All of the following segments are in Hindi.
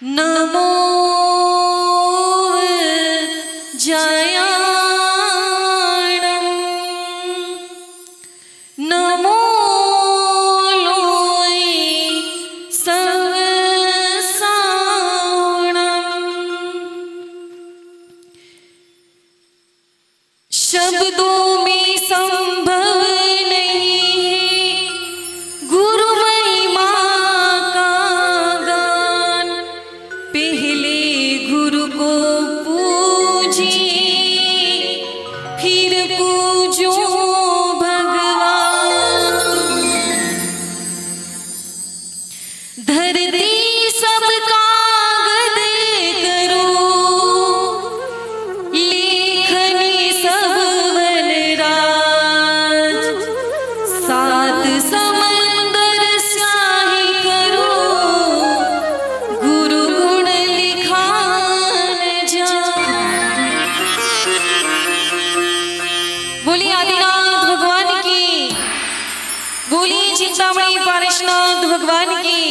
नमो जयाणं नमो लोई सवसाणं शब्दों में संभव भगवान की,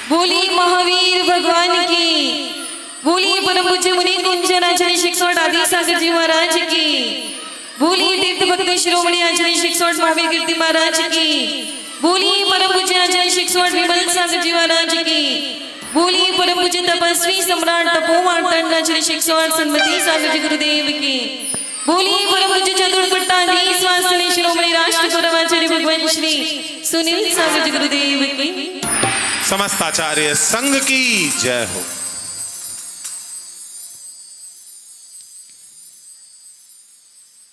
बोली महावीर भगवान की, बोली परम पूज्य मुनि कुंजन आचार्य शिक्षण आदि सागर जी महाराज की, बोली तीर्थ भक्त शिरोमणि आचार्य शिक्षण महावीर कीर्ति महाराज की, बोली परम पूज्य आचार्य शिक्षण विमल सागर जी महाराज की, बोली परम पूज्य तपस्वी सम्राट तपोवन आचार्य शिक्षण सन्मति सागर जी गुरुदेव की, बोली परम पूज्य चतुर्पट्टाधीश स्वास्थ्य शिरोमणि राष्ट्र गौरवाचार्य भगवान श्री सुनील सागर जी गुरुदेव की, समस्त आचार्य संघ की जय हो।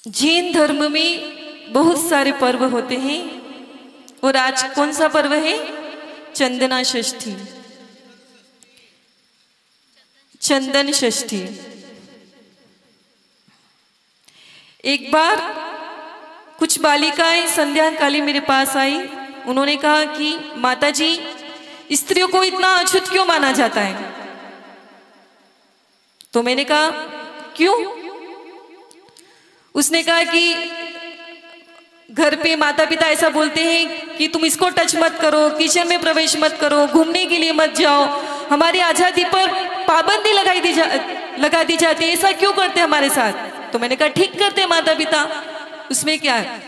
जैन धर्म में बहुत सारे पर्व होते हैं और आज कौन सा पर्व है? चंदना षष्ठी, चंदन षष्ठी। एक बार कुछ बालिकाएं संध्या काली मेरे पास आई। उन्होंने कहा कि माताजी, स्त्रियों को इतना अछूत क्यों माना जाता है? तो मैंने कहा क्यों? उसने कहा कि घर पे माता पिता ऐसा बोलते हैं कि तुम इसको टच मत करो, किचन में प्रवेश मत करो, घूमने के लिए मत जाओ, हमारी आजादी पर पाबंदी लगा दी जाती है, ऐसा क्यों करते हमारे साथ? तो मैंने कहा ठीक करते हैं माता पिता, उसमें क्या है?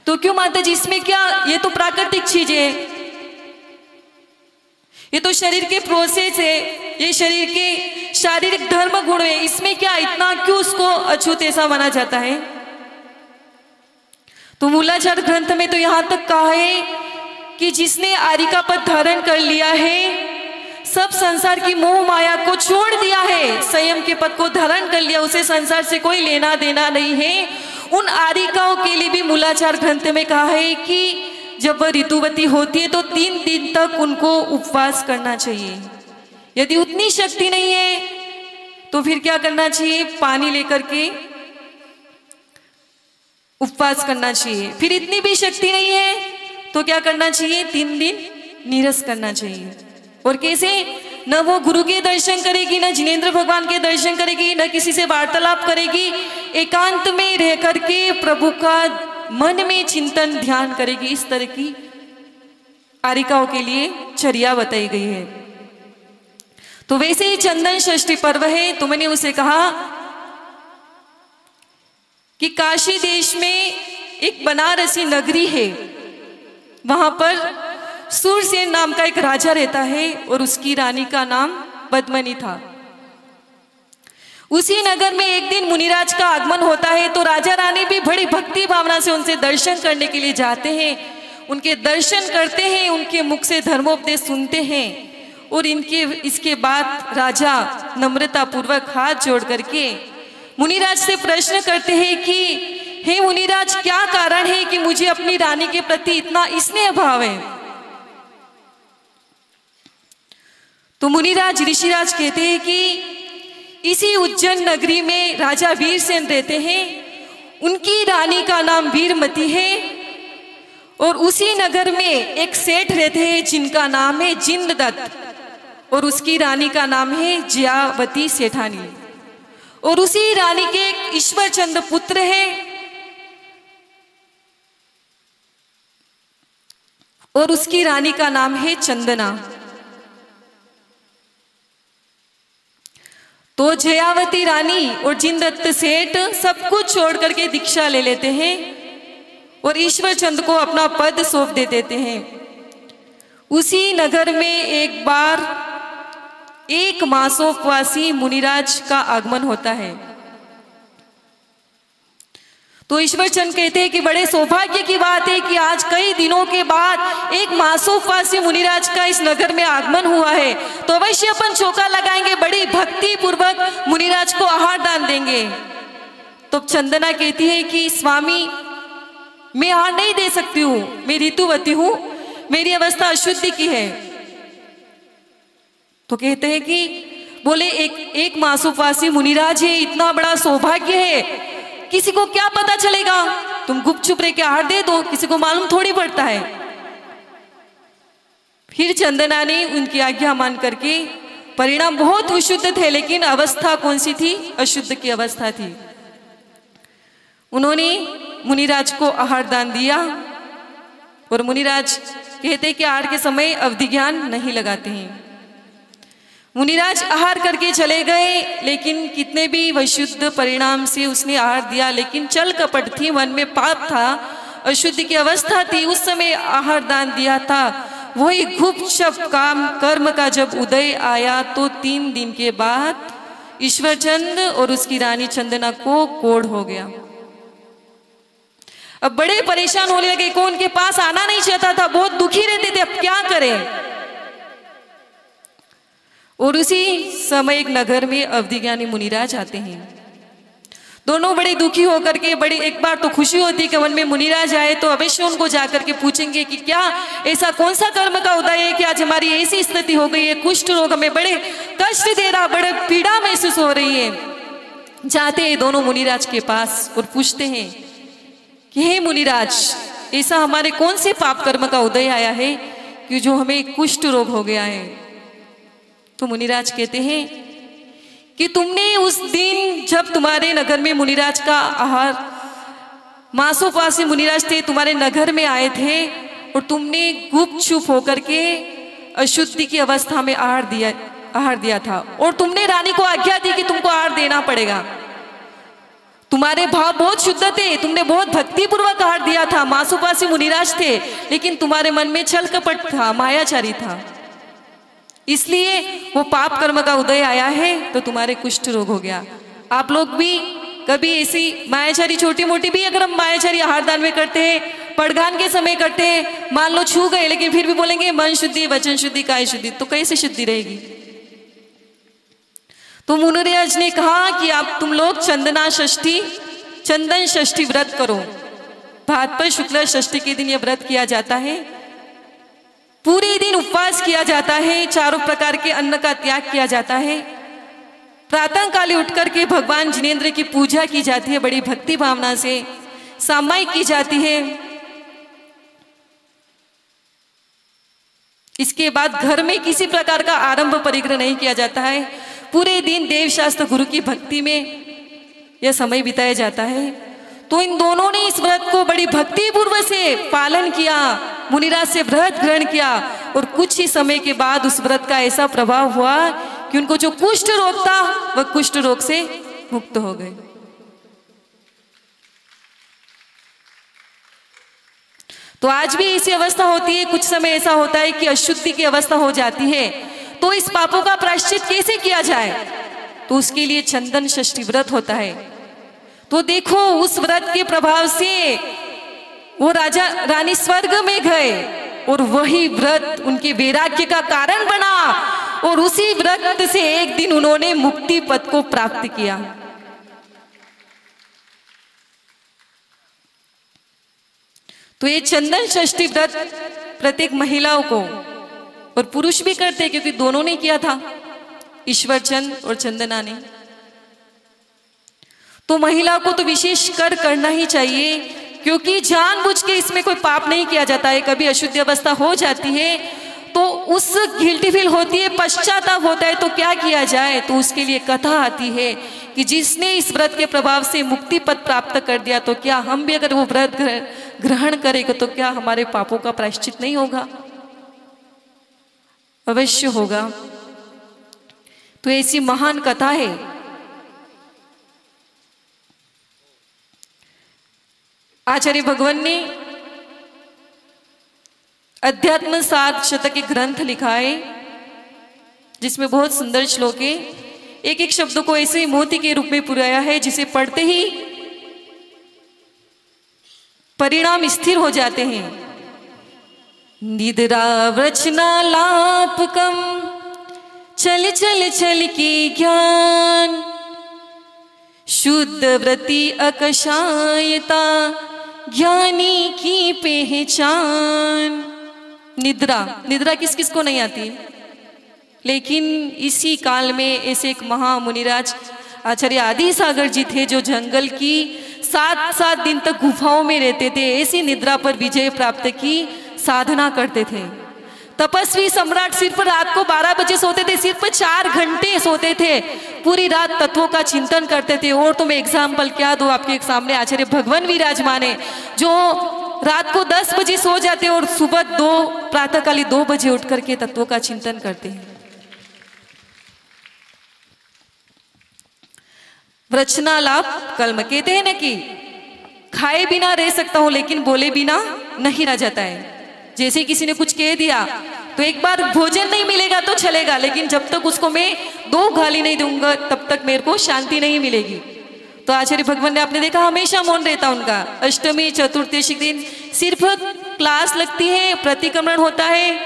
तो क्यों माता जी, इसमें क्या? ये तो प्राकृतिक चीज है, ये तो शरीर के प्रोसेस है, ये शरीर के शारीरिक धर्म गुण है, इसमें क्या, इतना क्यों उसको अछूत ऐसा माना जाता है? तो मूलाचार ग्रंथ में तो यहां तक कहा है कि जिसने आरिका पद धारण कर लिया है, सब संसार की मोह माया को छोड़ दिया है, संयम के पद को धारण कर लिया, उसे संसार से कोई लेना देना नहीं है। उन आरिकाओं के लिए भी मूलाचार ग्रंथ में कहा है कि जब वह ऋतुवती होती है तो 3 दिन तक उनको उपवास करना चाहिए। यदि उतनी शक्ति नहीं है तो फिर क्या करना चाहिए? पानी लेकर के उपवास करना चाहिए। फिर इतनी भी शक्ति नहीं है तो क्या करना चाहिए? 3 दिन नीरस करना चाहिए। और कैसे? न वो गुरु के दर्शन करेगी, न जिनेंद्र भगवान के दर्शन करेगी, न किसी से वार्तालाप करेगी, एकांत में रह करके प्रभु का मन में चिंतन ध्यान करेगी। इस तरह की आरिकाओं के लिए चर्या बताई गई है। तो वैसे ही चंदन षष्ठी पर्व है। तो मैंने उसे कहा कि काशी देश में एक बनारसी नगरी है, वहां पर सूरसेन नाम का एक राजा रहता है और उसकी रानी का नाम पद्मनी था। उसी नगर में एक दिन मुनिराज का आगमन होता है, तो राजा रानी भी बड़ी भक्ति भावना से उनसे दर्शन करने के लिए जाते हैं। उनके दर्शन करते हैं, उनके मुख से धर्मोपदेश सुनते हैं और इसके बाद राजा नम्रता पूर्वक हाथ जोड़ करके मुनिराज से प्रश्न करते हैं कि हे मुनिराज, क्या कारण है कि मुझे अपनी रानी के प्रति इतना स्नेह भाव है? तो मुनिराज ऋषिराज कहते हैं कि इसी उज्जैन नगरी में राजा वीरसेन रहते हैं, उनकी रानी का नाम वीरमती है और उसी नगर में एक सेठ रहते हैं जिनका नाम है जिंददत्त और उसकी रानी का नाम है जयावती सेठानी और उसी रानी के एक ईश्वरचंद पुत्र है और उसकी रानी का नाम है चंदना। तो जयावती रानी और जिनदत्त सेठ सब कुछ छोड़ करके दीक्षा ले लेते हैं और ईश्वर चंद को अपना पद सौंप दे देते हैं। उसी नगर में एक बार एक मासोपवासी मुनिराज का आगमन होता है। तो ईश्वर चंद कहते हैं कि बड़े सौभाग्य की बात है कि आज कई दिनों के बाद एक मासोपवासी मुनिराज का इस नगर में आगमन हुआ है, तो अवश्य अपन चौका लगाएंगे, बड़ी भक्ति पूर्वक मुनिराज को आहार दान देंगे। तो चंदना कहती है कि स्वामी मैं आहार नहीं दे सकती हूँ, मैं ऋतुवती हूँ, मेरी अवस्था अशुद्धि की है। तो कहते हैं कि बोले एक मासोपवासी मुनिराज है, इतना बड़ा सौभाग्य है, किसी को क्या पता चलेगा, तुम गुपचुप रह के आहार दे दो, किसी को मालूम थोड़ी पड़ता है। फिर चंदना ने उनकी आज्ञा मान करके, परिणाम बहुत विशुद्ध थे लेकिन अवस्था कौन सी थी, अशुद्ध की अवस्था थी। उन्होंने मुनिराज को आहार दान दिया और मुनिराज कहते कि आहार के समय अवधि ज्ञान नहीं लगाते हैं। मुनिराज आहार करके चले गए, लेकिन कितने भी विशुद्ध परिणाम से उसने आहार दिया, लेकिन चल कपट थी, मन में पाप था, अशुद्ध की अवस्था थी, उस समय आहार दान दिया था। वही गुप्त काम कर्म का जब उदय आया तो 3 दिन के बाद ईश्वरचंद और उसकी रानी चंदना को कोढ़ हो गया। अब बड़े परेशान होने लगे, को उनके पास आना नहीं चाहता था, बहुत दुखी रहते थे, अब क्या करें। और उसी समय एक नगर में अवधि ज्ञानी मुनिराज आते हैं। दोनों बड़े दुखी होकर के, बड़ी एक बार तो खुशी होती कि मन में मुनिराज आए तो अवश्य उनको जाकर के पूछेंगे कि क्या ऐसा कौन सा कर्म का उदय है कि आज हमारी ऐसी स्थिति हो गई है, कुष्ठ रोग हमें बड़े कष्ट दे रहा, बड़े पीड़ा महसूस हो रही है। जाते हैं दोनों मुनिराज के पास और पूछते हैं कि हे मुनिराज, ऐसा हमारे कौन से पाप कर्म का उदय आया है कि जो हमें कुष्ठ रोग हो गया है। तो मुनिराज कहते हैं कि तुमने उस दिन जब तुम्हारे नगर में मुनिराज का आहार, मासोपवासी मुनिराज थे तुम्हारे नगर में आए थे और तुमने गुप्त छुप होकर के अशुद्धि की अवस्था में आहार दिया था और तुमने रानी को आज्ञा दी कि तुमको आहार देना पड़ेगा। तुम्हारे भाव बहुत शुद्ध थे, तुमने बहुत भक्ति पूर्वक आहार दिया था, मासोपवासी मुनिराज थे, लेकिन तुम्हारे मन में छल कपट था, मायाचारी था, इसलिए वो पाप कर्म का उदय आया है तो तुम्हारे कुष्ठ रोग हो गया। आप लोग भी कभी ऐसी मायाचारी, छोटी मोटी भी अगर हम मायाचारी आहार दान में करते हैं, पड़गान के समय करते हैं, मान लो छू गए लेकिन फिर भी बोलेंगे मन शुद्धि, वचन शुद्धि, काय शुद्धि, तो कैसे शुद्धि रहेगी। तो मुनिराज ने कहा कि आप तुम लोग चंदन षष्ठी व्रत करो। भाद्रपद शुक्ल षष्ठी के दिन यह व्रत किया जाता है, पूरे दिन उपवास किया जाता है, 4 प्रकार के अन्न का त्याग किया जाता है, प्रातः काले उठ करके भगवान जिनेंद्र की पूजा की जाती है, बड़ी भक्ति भावना से सामायिक की जाती है। इसके बाद घर में किसी प्रकार का आरंभ परिग्रह नहीं किया जाता है, पूरे दिन देवशास्त्र गुरु की भक्ति में यह समय बिताया जाता है। तो इन दोनों ने इस व्रत को बड़ी भक्ति पूर्व से पालन किया, मुनिराज से व्रत ग्रहण किया और कुछ ही समय के बाद उस व्रत का ऐसा प्रभाव हुआ कि उनको जो कुष्ठ रोग था वह कुष्ठ रोग से मुक्त हो गए। तो आज भी ऐसी अवस्था होती है, कुछ समय ऐसा होता है कि अशुद्धि की अवस्था हो जाती है, तो इस पापों का प्रायश्चित कैसे किया जाए, तो उसके लिए चंदन षष्ठी व्रत होता है। तो देखो उस व्रत के प्रभाव से वो राजा रानी स्वर्ग में गए और वही व्रत उनके वैराग्य का कारण बना और उसी व्रत से एक दिन उन्होंने मुक्ति पद को प्राप्त किया। तो ये चंदन षष्ठी व्रत प्रत्येक महिलाओं को, और पुरुष भी करते क्योंकि दोनों ने किया था, ईश्वरचंद और चंदना ने। तो महिला को तो विशेष कर करना ही चाहिए, क्योंकि जानबूझ के इसमें कोई पाप नहीं किया जाता है। कभी अशुद्ध अवस्था हो जाती है तो उस गिल्टी फील होती है, पश्चाताप होता है, तो क्या किया जाए, तो उसके लिए कथा आती है कि जिसने इस व्रत के प्रभाव से मुक्ति पद प्राप्त कर दिया, तो क्या हम भी अगर वो व्रत ग्रहण करेंगे तो क्या हमारे पापों का प्रायश्चित नहीं होगा? अवश्य होगा। तो ऐसी महान कथा है। आचार्य भगवान ने अध्यात्म सार शतक एक ग्रंथ लिखा है, जिसमें बहुत सुंदर श्लोक है। एक एक शब्द को ऐसे मोती के रूप में पुराया है, जिसे पढ़ते ही परिणाम स्थिर हो जाते हैं। निद्रा व्रचना लापकम चल चल चल के ज्ञान, शुद्ध व्रति अकशायता ज्ञानी की पहचान। निद्रा, निद्रा किस किस को नहीं आती, लेकिन इसी काल में ऐसे एक महामुनिराज आचार्य आदि सागर जी थे, जो जंगल की 7-7 दिन तक गुफाओं में रहते थे। ऐसी निद्रा पर विजय प्राप्त की साधना करते थे। तपस्वी सम्राट सिर्फ रात को 12 बजे सोते थे, सिर्फ 4 घंटे सोते थे, पूरी रात तत्वों का चिंतन करते थे। और तो मैं एग्जाम्पल क्या दूं आपके सामने, आचार्य भगवान विराजमान है, जो रात को 10 बजे सो जाते और सुबह प्रातःकाली 2 बजे उठ करके तत्वों का चिंतन करते हैं। व्रचना लाभ कलम, कहते हैं ना कि खाए बिना रह सकता हूं, लेकिन बोले बिना नहीं रह जाता है। जैसे किसी ने कुछ कह दिया तो एक बार भोजन नहीं मिलेगा तो चलेगा, लेकिन जब तक उसको मैं 2 गाली नहीं दूंगा तब तक मेरे को शांति नहीं मिलेगी। तो आचार्य भगवान ने आपने देखा हमेशा मौन रहता उनका। अष्टमी चतुर्दशी दिन सिर्फ क्लास लगती है, प्रतिक्रमण होता है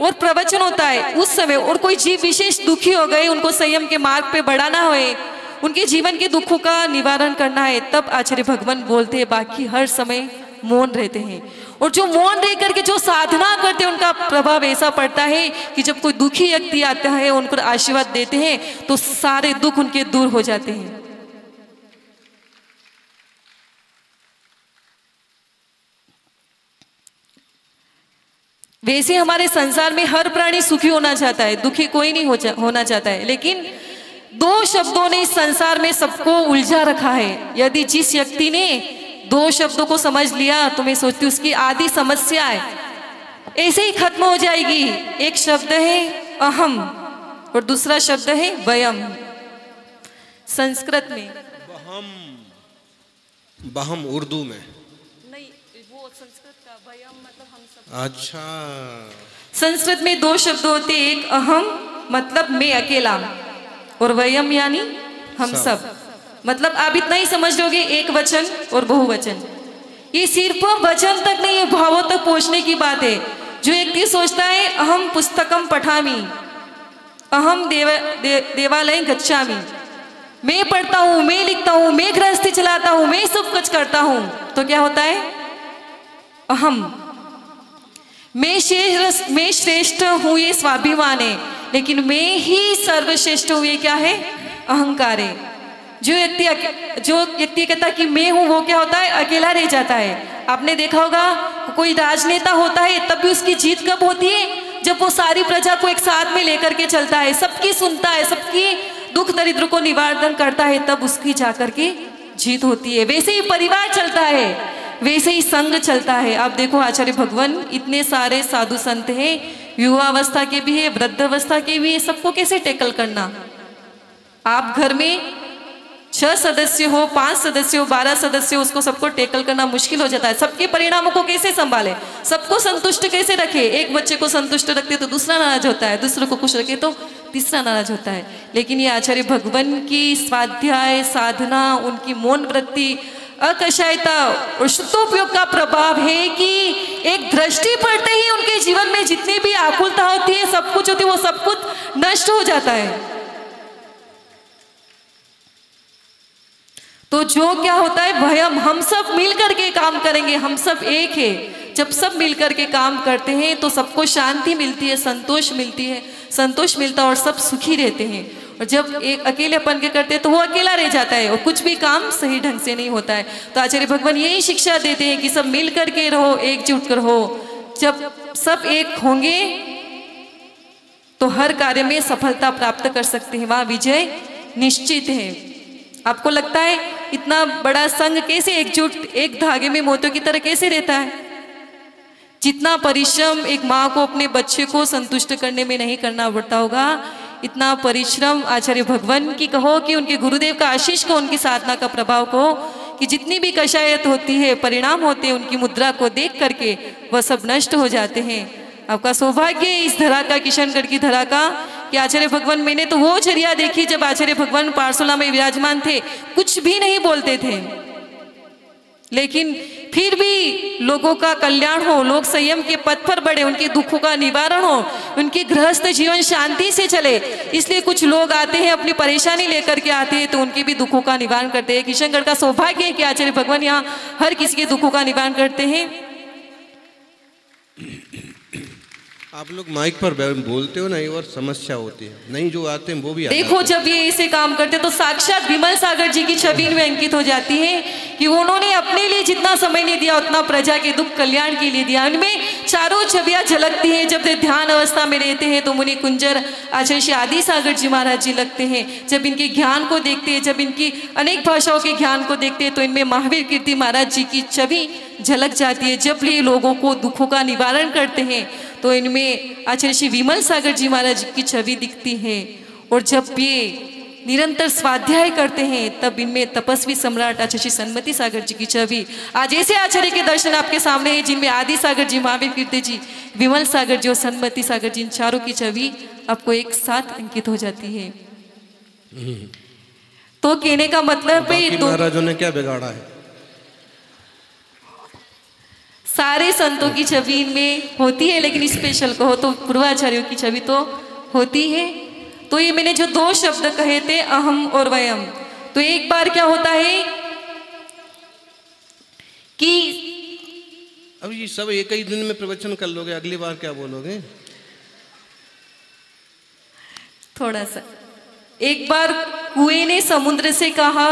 और प्रवचन होता है उस समय, और कोई जीव विशेष दुखी हो गए, उनको संयम के मार्ग पे बढ़ाना है, उनके जीवन के दुखों का निवारण करना है, तब आचार्य भगवान बोलते हैं। बाकी हर समय मौन रहते हैं। और जो मौन रह करके जो साधना करते हैं, उनका प्रभाव ऐसा पड़ता है कि जब कोई दुखी व्यक्ति आता है, उनको आशीर्वाद देते हैं, तो सारे दुख उनके दूर हो जाते हैं। वैसे हमारे संसार में हर प्राणी सुखी होना चाहता है, दुखी कोई नहीं होना चाहता है, लेकिन 2 शब्दों ने इस संसार में सबको उलझा रखा है। यदि जिस व्यक्ति ने 2 शब्दों को समझ लिया, तो मैं सोचती हूँ उसकी आधी समस्या है ऐसे ही खत्म हो जाएगी। एक शब्द है अहम और दूसरा शब्द है वयम। संस्कृत में बहम, उर्दू में नहीं, वो संस्कृत का वयम मतलब हम सब। अच्छा, संस्कृत में 2 शब्द होते, एक अहम मतलब मैं अकेला, और वयम यानी हम सब। मतलब आप इतना ही समझ लोगे, एक वचन और बहुवचन। ये सिर्फ वचन तक नहीं है, भावों तक पहुंचने की बात है। जो व्यक्ति सोचता है अहम पुस्तकम पठामि, अहम देवालय गच्छामि, मैं पढ़ता हूं, मैं लिखता हूं, मैं गृहस्थी चलाता हूं, मैं सब कुछ करता हूं, तो क्या होता है? अहम। मैं श्रेष्ठ हूं, ये स्वाभिमान है, लेकिन मैं ही सर्वश्रेष्ठ हूं, ये क्या है? अहंकार है। जो व्यक्ति कहता कि मैं हूं, वो क्या होता है? अकेला रह जाता है। आपने देखा होगा कोई राजनेता होता है, तब भी उसकी जीत कब होती है? जब वो सारी प्रजा को एक साथ में लेकर के चलता है, सबकी सुनता है, सबकी दुख दरिद्र को निवारण करता है, तब उसकी जाकर के जीत होती है। वैसे ही परिवार चलता है, वैसे ही संघ चलता है। आप देखो आचार्य भगवान, इतने सारे साधु संत हैं, युवावस्था के भी है, वृद्धावस्था के भी है, सबको कैसे टैकल करना? आप घर में 6 सदस्य हो, 5 सदस्य हो, 12 सदस्य हो, उसको सबको टैकल करना मुश्किल हो जाता है। सबके परिणामों को कैसे संभाले, सबको संतुष्ट कैसे रखे? एक बच्चे को संतुष्ट रखते तो दूसरा नाराज होता है, दूसरे को खुश रखे तो तीसरा नाराज होता है। लेकिन ये आचार्य भगवान की स्वाध्याय साधना, उनकी मौन वृत्ति, अकशायता और शुद्धोपयोग का प्रभाव है कि एक दृष्टि पड़ते ही उनके जीवन में जितनी भी आकुलता होती है, सब कुछ होती है, वो सब कुछ नष्ट हो जाता है। तो जो क्या होता है? भयम। हम सब मिलकर के काम करेंगे, हम सब एक है। जब सब मिलकर के काम करते हैं तो सबको शांति मिलती है, संतोष मिलती है, संतोष मिलता है और सब सुखी रहते हैं। और जब एक अकेलेपन के करते हैं तो वो अकेला रह जाता है और कुछ भी काम सही ढंग से नहीं होता है। तो आचार्य भगवान यही शिक्षा देते हैं कि सब मिल करके रहो, एकजुट कर रहो। जब सब एक होंगे तो हर कार्य में सफलता प्राप्त कर सकते हैं, वहां विजय निश्चित है। आपको लगता है इतना बड़ा संघ कैसे एकजुट, एक धागे में मोतियों की तरह कैसे रहता है? जितना परिश्रम एक माँ को अपने बच्चे को संतुष्ट करने में नहीं करना पड़ता होगा, इतना परिश्रम आचार्य भगवान की कहो कि उनके गुरुदेव का आशीष को, उनकी साधना का प्रभाव को, कि जितनी भी कषायत होती है, परिणाम होते हैं, उनकी मुद्रा को देख करके वह सब नष्ट हो जाते हैं। आपका सौभाग्य है इस धरा का, किशनगढ़ की धरा का, कि आचार्य भगवान, मैंने तो वो चर्या देखी जब आचार्य भगवान पारसोला में विराजमान थे, कुछ भी नहीं बोलते थे, लेकिन फिर भी लोगों का कल्याण हो, लोग संयम के पथ पर बढ़े, उनके दुखों का निवारण हो, उनके गृहस्थ जीवन शांति से चले। इसलिए कुछ लोग आते हैं, अपनी परेशानी लेकर के आते हैं, तो उनके भी दुखों का निवारण करते हैं। किशनगढ़ का सौभाग्य है कि आचार्य भगवान यहाँ हर किसी के दुखों का निवारण करते हैं। आप लोग माइक पर बोलते हो नहीं और समस्या होती है, नहीं जो आते हैं वो भी देखो जब ये ऐसे काम करते तो साक्षात विमल सागर जी की छवि में अंकित हो जाती है कि उन्होंने अपने लिए जितना समय नहीं दिया उतना प्रजा के दुख कल्याण के लिए दिया। उनमें चारों छवियां झलकती हैं। जब वे ध्यान अवस्था में रहते हैं तो मुनि कुंजर आचार्य श्री आदि सागर जी महाराज जी लगते हैं। जब इनके ज्ञान को देखते हैं, जब इनकी अनेक भाषाओं के ज्ञान को देखते हैं, तो इनमें महावीर कीर्ति महाराज जी की छवि झलक जाती है। जब ये लोगों को दुखों का निवारण करते हैं तो इनमें आचार्य श्री विमल सागर जी महाराज की छवि दिखती है। और जब ये निरंतर स्वाध्याय करते हैं तब इनमें तपस्वी सम्राट आचार्य श्री सन्मति सागर जी की छवि। आज ऐसे आचार्य के दर्शन आपके सामने हैं जिनमें आदि सागर जी, महावीर कीर्ति जी, विमल सागर जी और सन्मति सागर जी, इन चारों की छवि आपको एक साथ अंकित हो जाती है। तो कहने का मतलब है तो महाराजों ने क्या बिगाड़ा है? सारे संतों की छवि इनमें होती है, लेकिन स्पेशल कहो तो पूर्वाचार्यों की छवि तो होती है। तो ये मैंने जो दो शब्द कहे थे, अहम और वयम, तो एक बार क्या होता है कि अब ये सब एक ही दिन में प्रवचन कर लोगे, अगली बार क्या बोलोगे? थोड़ा सा, एक बार कुएं ने समुद्र से कहा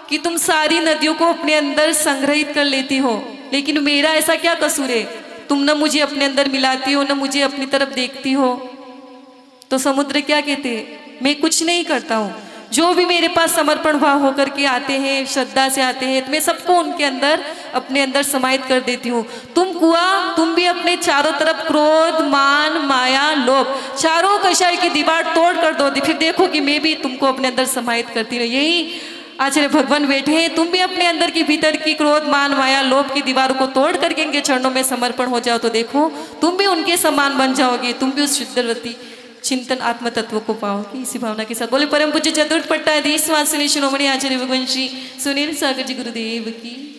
कि तुम सारी नदियों को अपने अंदर संग्रहित कर लेती हो, लेकिन मेरा ऐसा क्या कसूर है? तुम न मुझे अपने अंदर मिलाती हो, न मुझे अपनी तरफ देखती हो। तो समुद्र क्या कहते हैं? मैं कुछ नहीं करता हूँ, जो भी मेरे पास समर्पण भाव होकर के आते हैं, श्रद्धा से आते हैं, तो मैं सबको उनके अंदर, अपने अंदर समाहित कर देती हूँ। तुम कुआं, तुम भी अपने चारों तरफ क्रोध, मान, माया, लोभ, चारों कषाय की दीवार तोड़ कर दो, फिर देखो कि मैं भी तुमको अपने अंदर समाहित करती हूँ। यही आचार्य भगवान बैठे हैं। तुम भी अपने अंदर की, भीतर की क्रोध, मान, माया, लोभ की दीवारों को तोड़ करके इनके चरणों में समर्पण हो जाओ, तो देखो तुम भी उनके समान बन जाओगे, तुम भी उस शुद्धवती चिंतन आत्म तत्व को पाओगे। इसी भावना के साथ बोले परम पूज्य चतुर्थ पट्टाधीश स्वामी शिरोमणि आचार्य भगवान श्री सुनील सागर जी गुरुदेव की।